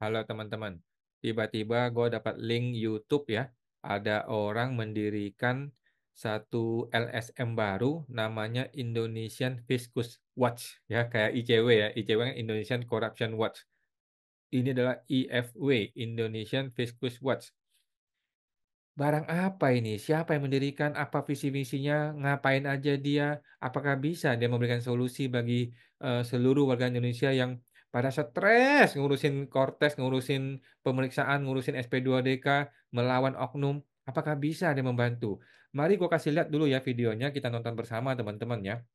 Halo teman-teman. Tiba-tiba gue dapat link YouTube ya. Ada orang mendirikan satu LSM baru namanya Indonesian Fiskus Watch ya, kayak ICW ya. ICW kan Indonesian Corruption Watch. Ini adalah IFW, Indonesian Fiskus Watch. Barang apa ini? Siapa yang mendirikan? Apa visi misinya? Ngapain aja dia? Apakah bisa dia memberikan solusi bagi seluruh warga Indonesia yang pada stres ngurusin Kortes, ngurusin pemeriksaan, ngurusin SP2DK, melawan oknum? Apakah bisa dia membantu? Mari gue kasih lihat dulu ya videonya, kita nonton bersama teman-teman ya.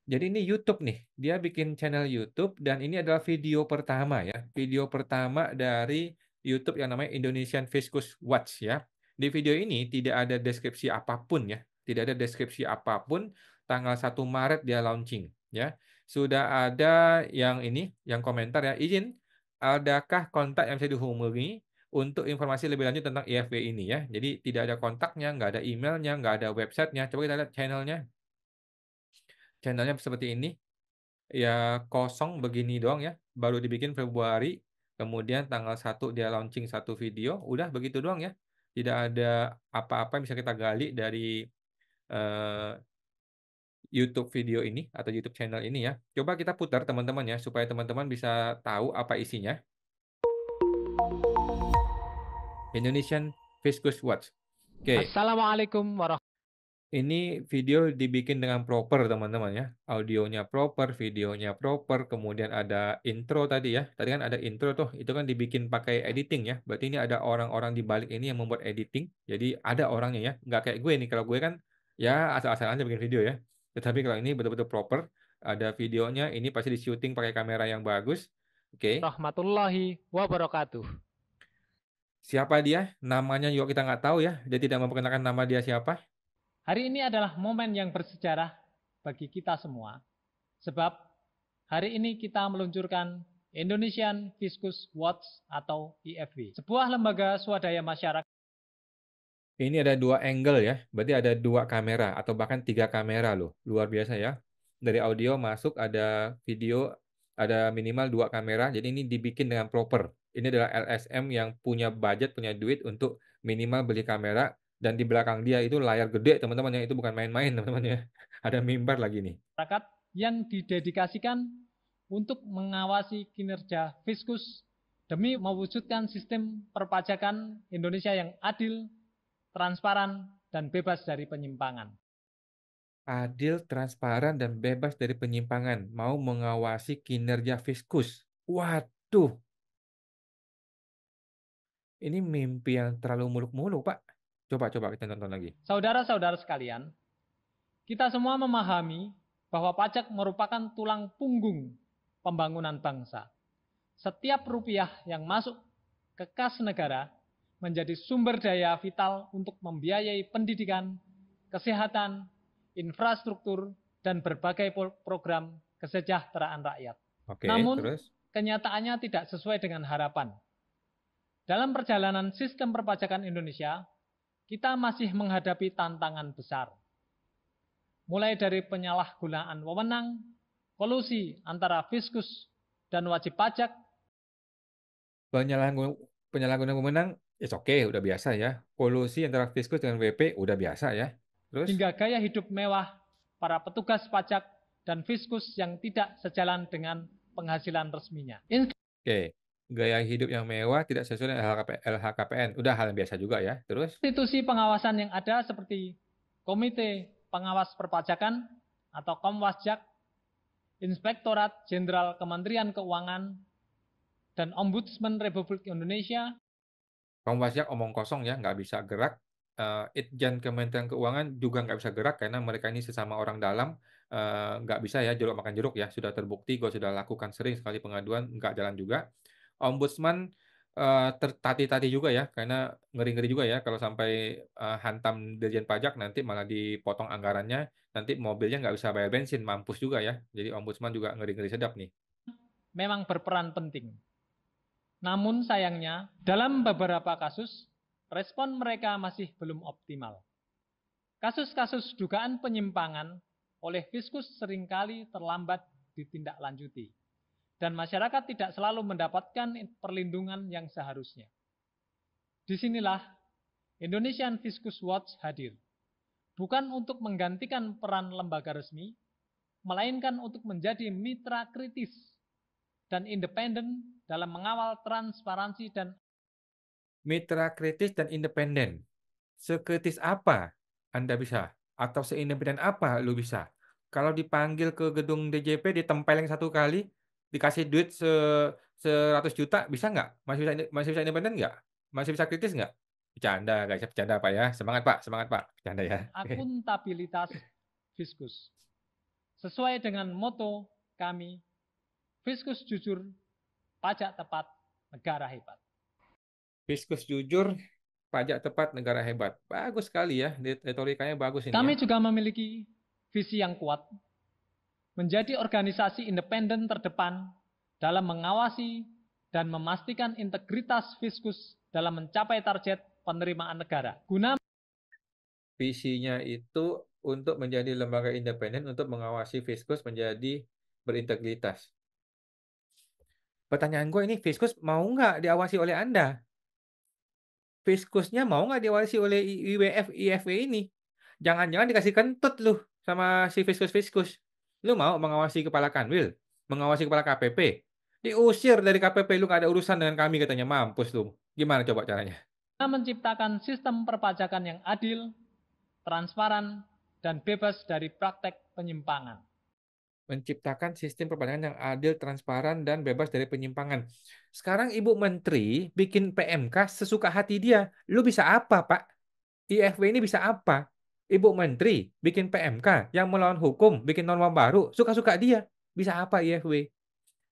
Jadi ini YouTube nih, dia bikin channel YouTube dan ini adalah video pertama ya, video pertama dari YouTube yang namanya Indonesian Fiskus Watch ya. Di video ini tidak ada deskripsi apapun ya, tidak ada deskripsi apapun. Tanggal 1 Maret dia launching ya. Sudah ada yang ini, yang komentar ya, izin, adakah kontak yang bisa dihubungi untuk informasi lebih lanjut tentang IFW ini ya. Jadi tidak ada kontaknya, nggak ada emailnya, nggak ada websitenya. Coba kita lihat channelnya. Channelnya seperti ini. Ya kosong begini doang ya, baru dibikin Februari, kemudian tanggal 1 dia launching satu video, udah begitu doang ya. Tidak ada apa-apa yang bisa kita gali dari eh, YouTube video ini atau YouTube channel ini ya. Coba kita putar teman-teman ya, supaya teman-teman bisa tahu apa isinya. Indonesian Fiskus Watch. Oke. Assalamualaikum Ini video dibikin dengan proper teman-teman ya. Audionya proper, videonya proper, kemudian ada intro tadi ya. Tadi kan ada intro tuh, itu kan dibikin pakai editing ya. Berarti ini ada orang-orang di balik ini yang membuat editing. Jadi ada orangnya ya. Nggak kayak gue nih. Kalau gue kan ya asal-asalan aja bikin video ya. Tetapi kalau ini betul-betul proper, ada videonya, ini pasti di syuting pakai kamera yang bagus. Oke. warahmatullahi wabarakatuh. Siapa dia? Namanya juga kita nggak tahu ya. Dia tidak memperkenalkan nama dia siapa. Hari ini adalah momen yang bersejarah bagi kita semua. Sebab hari ini kita meluncurkan Indonesian Fiskus Watch atau IFW. Sebuah lembaga swadaya masyarakat. Ini ada dua angle ya, berarti ada dua kamera atau bahkan tiga kamera loh, luar biasa ya. Dari audio masuk ada video, ada minimal dua kamera, jadi ini dibikin dengan proper. Ini adalah LSM yang punya budget, punya duit untuk minimal beli kamera, dan di belakang dia itu layar gede teman-teman ya, itu bukan main-main teman-teman ya. Ada mimbar lagi nih. Yang didedikasikan untuk mengawasi kinerja Fiskus demi mewujudkan sistem perpajakan Indonesia yang adil, transparan, dan bebas dari penyimpangan. Adil, transparan, dan bebas dari penyimpangan, mau mengawasi kinerja Fiskus. Waduh, ini mimpi yang terlalu muluk-muluk, Pak. Coba kita nonton lagi. Saudara-saudara sekalian, kita semua memahami bahwa pajak merupakan tulang punggung pembangunan bangsa. Setiap rupiah yang masuk ke kas negara menjadi sumber daya vital untuk membiayai pendidikan, kesehatan, infrastruktur, dan berbagai program kesejahteraan rakyat. Oke, Namun, terus? kenyataannya tidak sesuai dengan harapan. Dalam perjalanan sistem perpajakan Indonesia, kita masih menghadapi tantangan besar. Mulai dari penyalahgunaan wewenang, kolusi antara Fiskus dan wajib pajak, Penyalahgunaan wewenang, it's okay, udah biasa ya. Kolusi antara Fiskus dengan WP, udah biasa ya. Terus? hingga gaya hidup mewah para petugas pajak dan Fiskus yang tidak sejalan dengan penghasilan resminya. Oke, gaya hidup yang mewah tidak sesuai dengan LHKPN. Udah hal yang biasa juga ya. Terus? Institusi pengawasan yang ada seperti Komite Pengawas Perpajakan atau Komwasjak, Inspektorat Jenderal Kementerian Keuangan, dan Ombudsman Republik Indonesia. Komwasjak omong kosong ya, nggak bisa gerak. Itjen Kementerian Keuangan juga nggak bisa gerak karena mereka ini sesama orang dalam, nggak bisa ya jeruk makan jeruk ya, sudah terbukti, gue sudah lakukan sering sekali pengaduan, nggak jalan juga. Ombudsman tertati-tati juga ya, karena ngeri-ngeri juga ya kalau sampai hantam Dirjen Pajak nanti malah dipotong anggarannya, nanti mobilnya nggak bisa bayar bensin, mampus juga ya. Jadi Ombudsman juga ngeri-ngeri sedap nih. Memang berperan penting. Namun sayangnya, dalam beberapa kasus, respon mereka masih belum optimal. Kasus-kasus dugaan penyimpangan oleh Fiskus seringkali terlambat ditindaklanjuti. dan masyarakat tidak selalu mendapatkan perlindungan yang seharusnya. Disinilah Indonesian Fiskus Watch hadir, bukan untuk menggantikan peran lembaga resmi, melainkan untuk menjadi mitra kritis dan independen dalam mengawal transparansi dan Mitra kritis dan independen. Sekritis apa Anda bisa? Atau seindependen apa lu bisa? Kalau dipanggil ke gedung DJP, ditempeleng satu kali, dikasih duit 100 juta, bisa nggak? Masih bisa independen nggak? Masih bisa kritis nggak? Bercanda, guys. Bercanda, Pak ya. Semangat, Pak. Semangat, Pak. Bercanda ya. akuntabilitas Fiskus. Sesuai dengan moto kami, Fiskus jujur, pajak tepat, negara hebat. Fiskus jujur, pajak tepat, negara hebat. Bagus sekali ya. Retorikanya bagus ini ya. Kami juga memiliki visi yang kuat, menjadi organisasi independen terdepan dalam mengawasi dan memastikan integritas Fiskus dalam mencapai target penerimaan negara. Guna Visinya itu untuk menjadi lembaga independen untuk mengawasi Fiskus menjadi berintegritas. Pertanyaan gue ini, Fiskus mau nggak diawasi oleh Anda? Fiskusnya mau nggak diawasi oleh IWF, IFW ini? Jangan-jangan dikasih kentut lu sama si Fiskus-Fiskus. Lu mau mengawasi kepala Kanwil? Mengawasi kepala KPP? Diusir dari KPP, lu nggak ada urusan dengan kami katanya. Mampus lu. Gimana coba caranya? menciptakan sistem perpajakan yang adil, transparan, dan bebas dari praktek penyimpangan. Menciptakan sistem perpajakan yang adil, transparan, dan bebas dari penyimpangan. Sekarang Ibu Menteri bikin PMK sesuka hati dia. Lu bisa apa, Pak? IFW ini bisa apa? Ibu Menteri bikin PMK yang melawan hukum, bikin norma baru, suka-suka dia. Bisa apa IFW?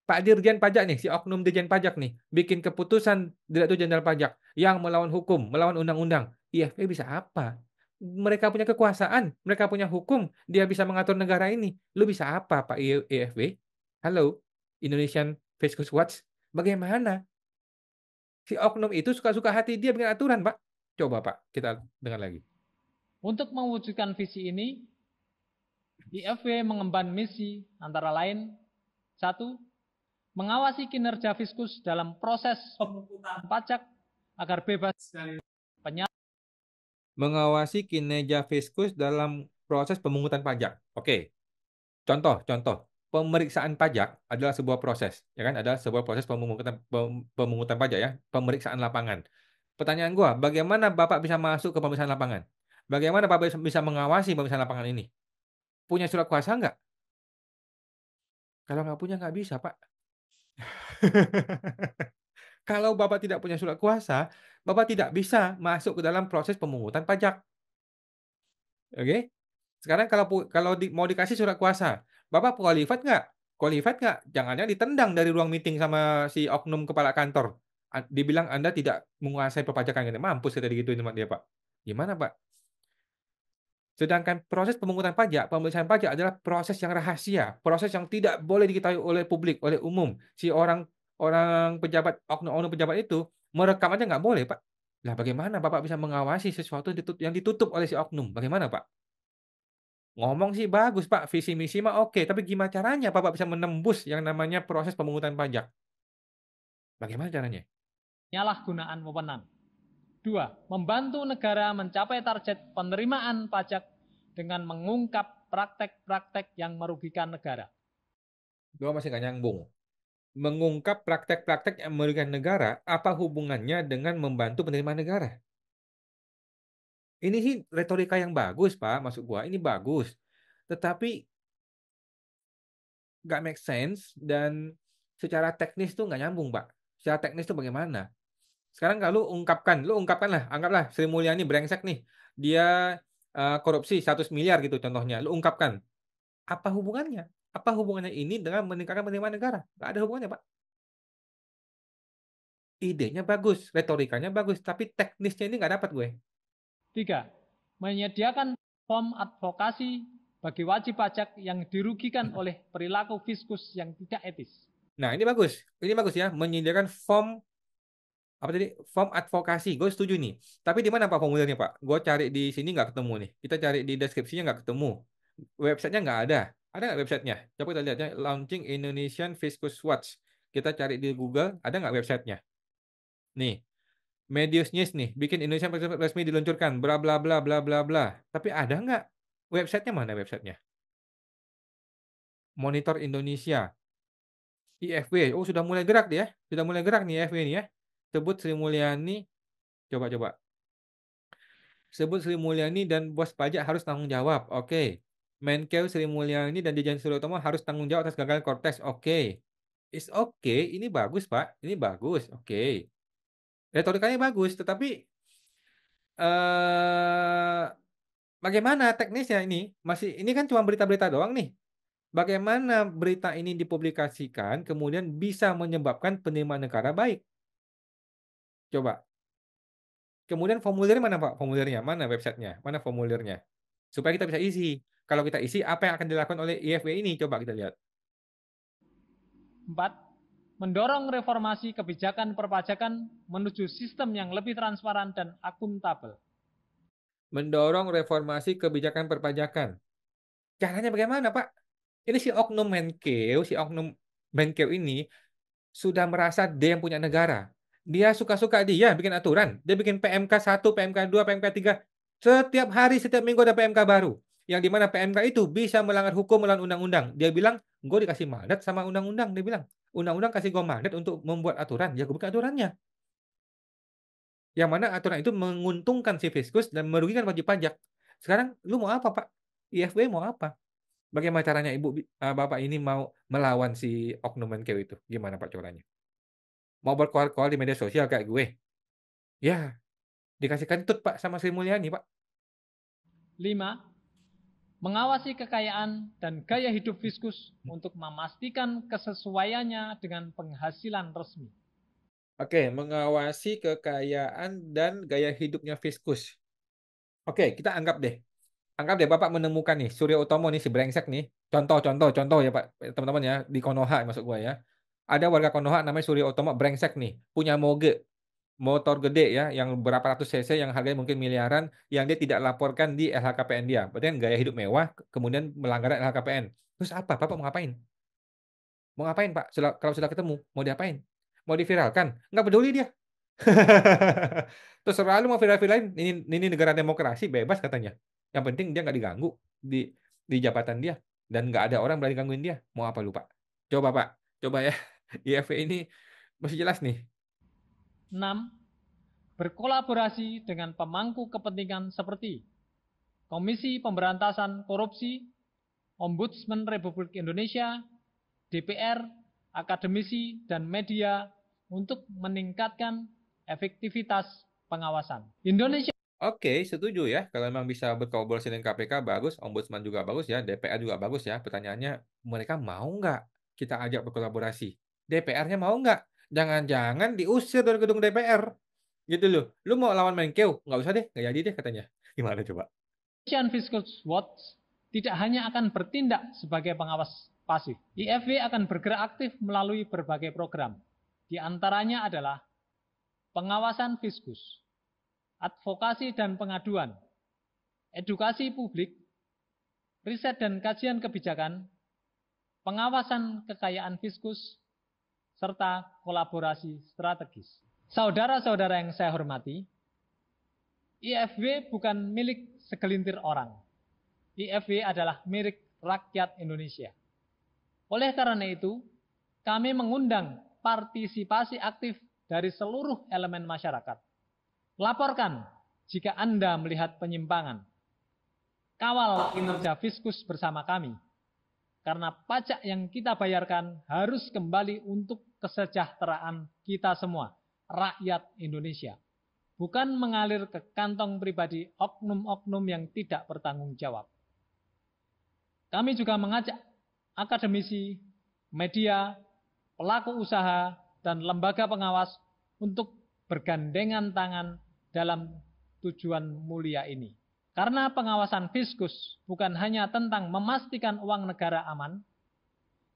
Pak Dirjen Pajak nih, si oknum Dirjen Pajak nih, bikin keputusan Direktur Jenderal Pajak yang melawan hukum, melawan undang-undang. IFW bisa apa? Mereka punya kekuasaan, mereka punya hukum, dia bisa mengatur negara ini. Lu bisa apa, Pak IFW? Halo, Indonesian Fiskus Watch. Bagaimana? Si oknum itu suka-suka hati dia bikin aturan, Pak. Coba, Pak, kita dengar lagi. Untuk mewujudkan visi ini, IFW mengemban misi antara lain: 1. Mengawasi kinerja Fiskus dalam proses pemungutan pajak agar bebas dari penyalahgunaan. Mengawasi kinerja Fiskus dalam proses pemungutan pajak. Oke. Contoh. Pemeriksaan pajak adalah sebuah proses, ya kan? Adalah sebuah proses pemungutan pajak ya, pemeriksaan lapangan. Pertanyaan gua, bagaimana Bapak bisa masuk ke pemeriksaan lapangan? Bagaimana Bapak bisa mengawasi pemeriksaan lapangan ini? Punya surat kuasa nggak? Kalau nggak punya nggak bisa, Pak. Kalau Bapak tidak punya surat kuasa, Bapak tidak bisa masuk ke dalam proses pemungutan pajak. Oke? Sekarang kalau mau dikasih surat kuasa, Bapak qualified nggak? Qualified nggak? Jangannya ditendang dari ruang meeting sama si oknum kepala kantor. Dibilang Anda tidak menguasai perpajakan. Mampus kita digituin sama dia, Pak. Gimana, Pak? Sedangkan proses pemungutan pajak, pemeriksaan pajak adalah proses yang rahasia, proses yang tidak boleh diketahui oleh publik, oleh umum. Si orang pejabat, oknum pejabat itu merekam aja nggak boleh, Pak. Lah bagaimana Bapak bisa mengawasi sesuatu yang ditutup oleh si oknum? Bagaimana, Pak? Ngomong sih bagus, Pak. Visi misi mah oke. Tapi gimana caranya Bapak bisa menembus yang namanya proses pemungutan pajak? Bagaimana caranya? Penyalahgunaan wewenang. 2. Membantu negara mencapai target penerimaan pajak dengan mengungkap praktek-praktek yang merugikan negara. Gua masih nggak nyambung. Mengungkap praktek-praktek yang merugikan negara, apa hubungannya dengan membantu penerimaan negara? Ini sih retorika yang bagus, Pak. Maksud gua ini bagus. Tetapi nggak make sense dan secara teknis tuh nggak nyambung, Pak. Secara teknis tuh bagaimana? Sekarang kalau lu ungkapkan lah, anggaplah Sri Mulyani brengsek nih. Dia korupsi 100 miliar gitu contohnya. Lu ungkapkan. Apa hubungannya? Apa hubungannya ini dengan meningkatkan penerimaan negara? Nggak ada hubungannya, Pak. Idenya bagus, retorikanya bagus, tapi teknisnya ini nggak dapat gue. 3. Menyediakan form advokasi bagi wajib pajak yang dirugikan oleh perilaku Fiskus yang tidak etis. Nah, ini bagus. Ini bagus ya, menyediakan form apa tadi? Form advokasi. Gue setuju nih. Tapi di mana Pak formulirnya, Pak? Gue cari di sini nggak ketemu nih. Kita cari di deskripsinya nggak ketemu. Websitenya nggak ada. Ada nggak websitenya? Coba kita lihat ya, Launching Indonesian Fiskus Watch. Kita cari di Google, ada nggak websitenya? Nih, Medius News nih, bikin Indonesia resmi diluncurkan, bla bla bla bla bla bla. Tapi ada nggak websitenya, mana websitenya? Monitor Indonesia, IFW. Oh, sudah mulai gerak dia, sudah mulai gerak nih IFW ini ya. Sebut Sri Mulyani, coba. Sebut Sri Mulyani dan bos pajak harus tanggung jawab. Oke. Menkeu Sri Mulyani dan Dirjen Suryotomo harus tanggung jawab atas gagal Kortes. Oke. Is oke. Ini bagus, Pak. Ini bagus. Oke. Retorikanya bagus, tetapi eh bagaimana teknisnya ini? Masih ini kan cuma berita-berita doang nih. Bagaimana berita ini dipublikasikan kemudian bisa menyebabkan penerimaan negara baik? Coba. Kemudian formulirnya mana, Pak? Formulirnya mana, websitenya? Mana formulirnya? Supaya kita bisa isi. Kalau kita isi, apa yang akan dilakukan oleh IFW ini? Coba kita lihat. 4. Mendorong reformasi kebijakan perpajakan menuju sistem yang lebih transparan dan akuntabel. Mendorong reformasi kebijakan perpajakan. Caranya bagaimana, Pak? Ini si Oknum Menkeu ini sudah merasa dia yang punya negara. Dia suka-suka dia bikin aturan. Dia bikin PMK 1, PMK 2, PMK 3. Setiap hari, setiap minggu ada PMK baru. Yang dimana PMK itu bisa melanggar hukum, melanggar undang-undang. Dia bilang, gue dikasih mandat sama undang-undang. Dia bilang, undang-undang kasih gue mandat untuk membuat aturan. Ya gue bikin aturannya. Yang mana aturan itu menguntungkan si fiskus dan merugikan wajib pajak. Sekarang lu mau apa, Pak? IFW mau apa? Bagaimana caranya Bapak ini mau melawan si Oknum Menkeu itu? Gimana Pak caranya? Mau berkoar-koar di media sosial kayak gue? Ya, dikasih kentut Pak sama Sri Mulyani Pak. 5. Mengawasi kekayaan dan gaya hidup fiskus untuk memastikan kesesuaiannya dengan penghasilan resmi. Oke, mengawasi kekayaan dan gaya hidupnya fiskus. Oke, kita anggap deh. Anggap deh Bapak menemukan nih Surya Utomo nih si brengsek nih. Contoh ya Pak, teman-teman ya, di Konoha masuk gua ya. Ada warga Konoha namanya Surya Utomo brengsek nih, punya motor gede ya, yang berapa ratus cc yang harganya mungkin miliaran, yang dia tidak laporkan di LHKPN dia. Berarti kan gaya hidup mewah, kemudian melanggar LHKPN. Terus apa? Bapak mau ngapain? Mau ngapain Pak? Kalau sudah ketemu, mau diapain? Mau diviralkan? Nggak peduli dia. Terserah lu mau viral-viralin. Ini negara demokrasi, bebas katanya. Yang penting dia nggak diganggu di jabatan dia. Dan nggak ada orang berani gangguin dia. Mau apa lu Pak? Coba Pak, coba ya. IFV ini masih jelas nih. 6. Berkolaborasi dengan pemangku kepentingan seperti Komisi Pemberantasan Korupsi, Ombudsman Republik Indonesia, DPR, akademisi, dan media untuk meningkatkan efektivitas pengawasan. Indonesia Oke, setuju ya. Kalau memang bisa berkolaborasi dengan KPK, bagus. Ombudsman juga bagus ya. DPR juga bagus ya. Pertanyaannya, mereka mau nggak kita ajak berkolaborasi? DPR-nya mau nggak? Jangan-jangan diusir dari gedung DPR. Gitu loh. Lu mau lawan Menkeu? Nggak usah deh, nggak jadi deh katanya. Gimana coba? Fiskus Watch tidak hanya akan bertindak sebagai pengawas pasif. IFW akan bergerak aktif melalui berbagai program. Di antaranya adalah pengawasan fiskus, advokasi dan pengaduan, edukasi publik, riset dan kajian kebijakan, pengawasan kekayaan fiskus, serta kolaborasi strategis. Saudara-saudara yang saya hormati, IFW bukan milik segelintir orang. IFW adalah milik rakyat Indonesia. Oleh karena itu, kami mengundang partisipasi aktif dari seluruh elemen masyarakat. Laporkan jika Anda melihat penyimpangan. Kawal kinerja fiskus bersama kami. Karena pajak yang kita bayarkan harus kembali untuk kesejahteraan kita semua, rakyat Indonesia. Bukan mengalir ke kantong pribadi oknum-oknum yang tidak bertanggung jawab. Kami juga mengajak akademisi, media, pelaku usaha, dan lembaga pengawas untuk bergandengan tangan dalam tujuan mulia ini. Karena pengawasan fiskus bukan hanya tentang memastikan uang negara aman,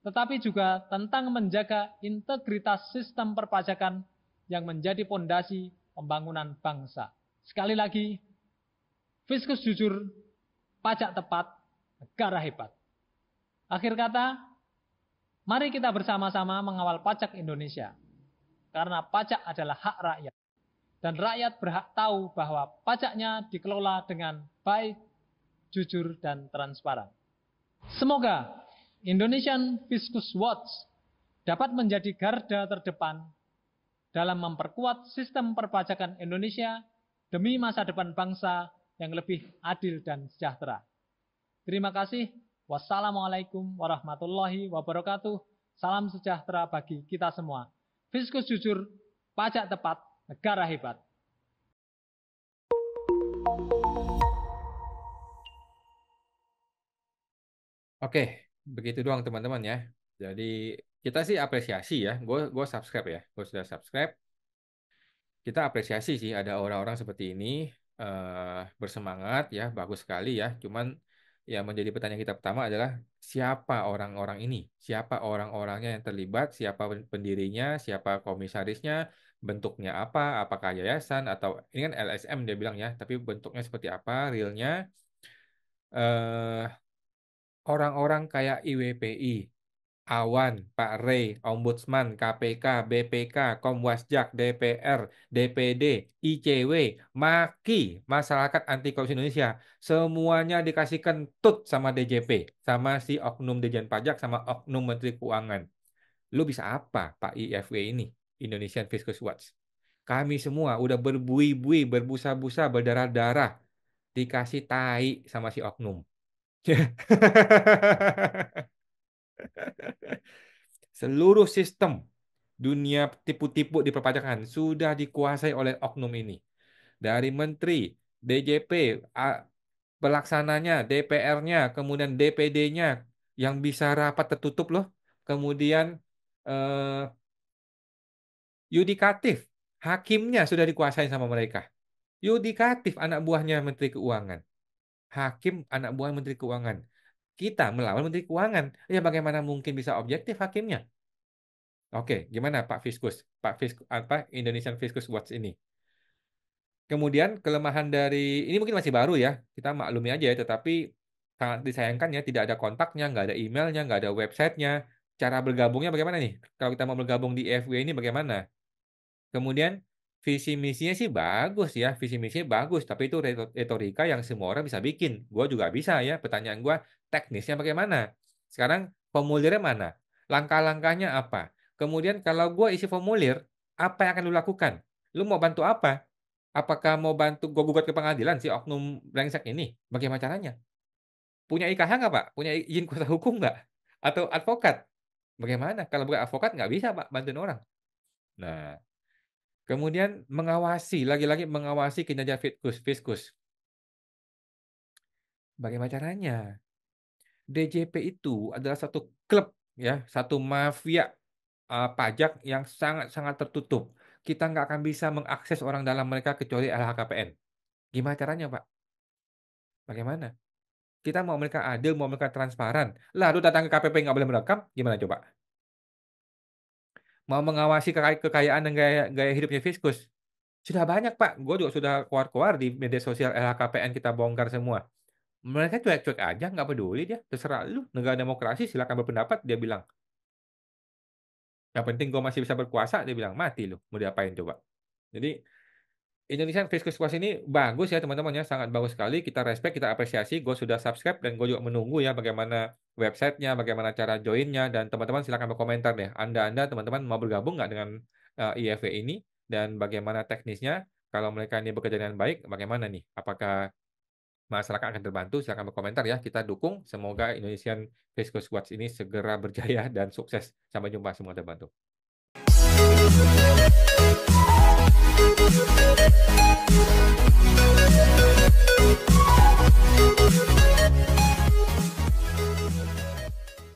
tetapi juga tentang menjaga integritas sistem perpajakan yang menjadi pondasi pembangunan bangsa. Sekali lagi, fiskus jujur, pajak tepat, negara hebat. Akhir kata, mari kita bersama-sama mengawal pajak Indonesia. Karena pajak adalah hak rakyat. Dan rakyat berhak tahu bahwa pajaknya dikelola dengan baik, jujur, dan transparan. Semoga Indonesian Fiskus Watch dapat menjadi garda terdepan dalam memperkuat sistem perpajakan Indonesia demi masa depan bangsa yang lebih adil dan sejahtera. Terima kasih. Wassalamualaikum warahmatullahi wabarakatuh. Salam sejahtera bagi kita semua. Fiskus jujur, pajak tepat, negara hebat. Oke, begitu doang teman-teman ya. Jadi kita sih apresiasi ya. Gue subscribe ya. Gue sudah subscribe. Kita apresiasi sih ada orang-orang seperti ini bersemangat ya, bagus sekali ya. Cuman yang menjadi pertanyaan kita pertama adalah siapa orang-orang ini? Siapa orang-orangnya yang terlibat? Siapa pendirinya? Siapa komisarisnya? Bentuknya apa? Apakah yayasan atau ini kan LSM dia bilang ya, tapi bentuknya seperti apa? Realnya eh orang-orang kayak IWPI, Awan, Pak Rey, Ombudsman, KPK, BPK, Komwasjak, DPR, DPD, ICW, Maki, Masyarakat Anti Korupsi Indonesia. Semuanya dikasihkan tut sama DJP, sama si Oknum Dirjen Pajak, sama Oknum Menteri Keuangan. Lu bisa apa, Pak IFW ini, Indonesian Fiskus Watch? Kami semua udah berbuih-buih, berbusa-busa, berdarah-darah, dikasih tai sama si Oknum. Seluruh sistem dunia tipu-tipu di perpajakan sudah dikuasai oleh oknum ini. Dari menteri, DJP, pelaksananya, DPR-nya, kemudian DPD-nya yang bisa rapat tertutup loh. Kemudian eh, yudikatif, hakimnya sudah dikuasai sama mereka. Yudikatif anak buahnya Menteri Keuangan. Hakim anak buah Menteri Keuangan. Kita melawan Menteri Keuangan. Ya bagaimana mungkin bisa objektif hakimnya? Oke, gimana Pak Fiskus? Pak Fiskus apa Indonesian Fiskus Watch ini? Kemudian kelemahan dari ini mungkin masih baru ya, kita maklumi aja ya, tetapi sangat disayangkan ya tidak ada kontaknya, nggak ada emailnya, nggak ada websitenya. Cara bergabungnya bagaimana nih? Kalau kita mau bergabung di IFW ini bagaimana? Kemudian visi misinya sih bagus ya, visi misinya bagus, tapi itu retorika yang semua orang bisa bikin. Gue juga bisa ya. Pertanyaan gue, teknisnya bagaimana? Sekarang formulirnya mana? Langkah-langkahnya apa? Kemudian kalau gue isi formulir, apa yang akan lu lakukan? Lu mau bantu apa? Apakah mau bantu gue gugat ke pengadilan si oknum brengsek ini? Bagaimana caranya? Punya IKH nggak Pak? Punya izin kuasa hukum nggak? Atau advokat? Bagaimana? Kalau bukan advokat nggak bisa Pak bantuin orang. Nah, kemudian mengawasi, lagi-lagi mengawasi kinerja Fiskus. Bagaimana caranya? DJP itu adalah satu klub ya, satu mafia pajak yang sangat-sangat tertutup. Kita nggak akan bisa mengakses orang dalam mereka kecuali LHKPN. Gimana caranya, Pak? Bagaimana? Kita mau mereka adil, mau mereka transparan. Lalu datang ke KPP nggak boleh merekam, gimana coba? Mau mengawasi kekayaan dan gaya hidupnya Fiskus. Sudah banyak, Pak. Gue juga sudah keluar-keluar di media sosial LHKPN kita bongkar semua. Mereka cuek-cuek aja, nggak peduli dia. Terserah lu, negara demokrasi silakan berpendapat, dia bilang. Yang penting gue masih bisa berkuasa, dia bilang, mati lu. Mau diapain coba? Jadi Indonesian Fiskus Watch ini bagus ya teman-teman ya, sangat bagus sekali. Kita respect, kita apresiasi. Gue sudah subscribe dan gue juga menunggu ya bagaimana websitenya, bagaimana cara joinnya, dan teman-teman silakan berkomentar deh. Anda teman-teman mau bergabung nggak dengan IFW ini dan bagaimana teknisnya? Kalau mereka ini bekerja dengan baik, bagaimana nih? Apakah masyarakat akan terbantu? Silakan berkomentar ya. Kita dukung. Semoga Indonesian Fiskus Watch ini segera berjaya dan sukses. Sampai jumpa semua terbantu.